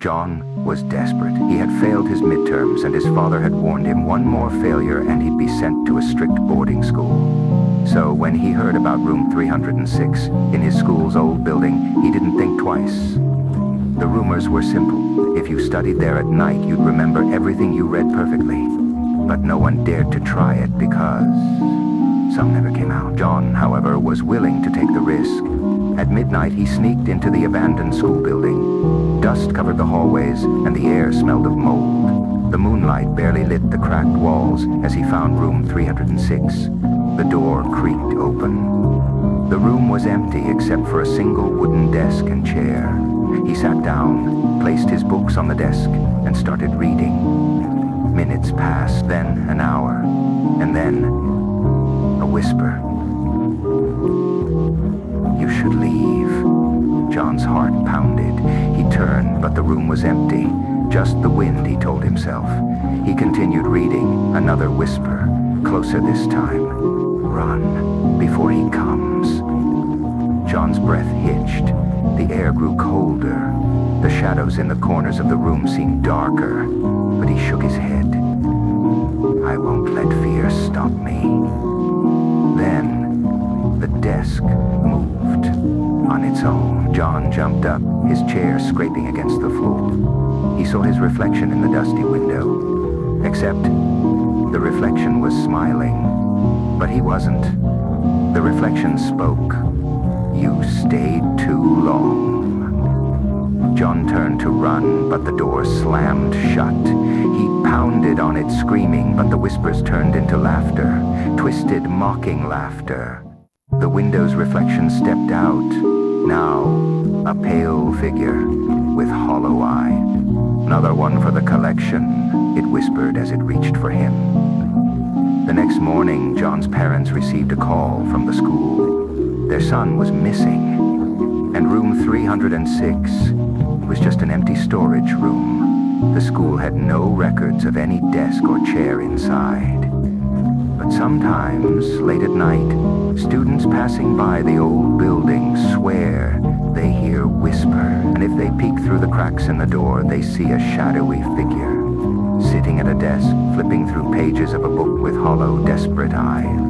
John was desperate. He had failed his midterms, and his father had warned him one more failure and he'd be sent to a strict boarding school. So when he heard about room 306 in his school's old building, he didn't think twice. The rumors were simple. If you studied there at night, you'd remember everything you read perfectly. But no one dared to try it because some never came out. John, however, was willing to take the risk. At midnight, he sneaked into the abandoned school building. Dust covered the hallways, and the air smelled of mold. The moonlight barely lit the cracked walls as he found room 306. The door creaked open. The room was empty except for a single wooden desk and chair. He sat down, placed his books on the desk, and started reading. Minutes passed, then an hour, and then a whisper. "You should leave." John's heart pounded. He turned, but the room was empty. Just the wind, he told himself. He continued reading. Another whisper. Closer this time. "Run before he comes." John's breath hitched. The air grew colder. The shadows in the corners of the room seemed darker, but he shook his head. "I won't let fear stop me." Then the desk moved on its own. John jumped up, his chair scraping against the floor. He saw his reflection in the dusty window. Except the reflection was smiling, but he wasn't. The reflection spoke. "You stayed too long." John turned to run, but the door slammed shut. He pounded on it, screaming, but the whispers turned into laughter, twisted, mocking laughter. The window's reflection stepped out. Now, a pale figure with hollow eye. "Another one for the collection," it whispered as it reached for him. The next morning, John's parents received a call from the school. Their son was missing, and room 306 was just an empty storage room. The school had no records of any desk or chair inside. But sometimes, late at night, students passing by the old building swear they hear whisper, and if they peek through the cracks in the door, they see a shadowy figure, sitting at a desk, flipping through pages of a book with hollow, desperate eyes.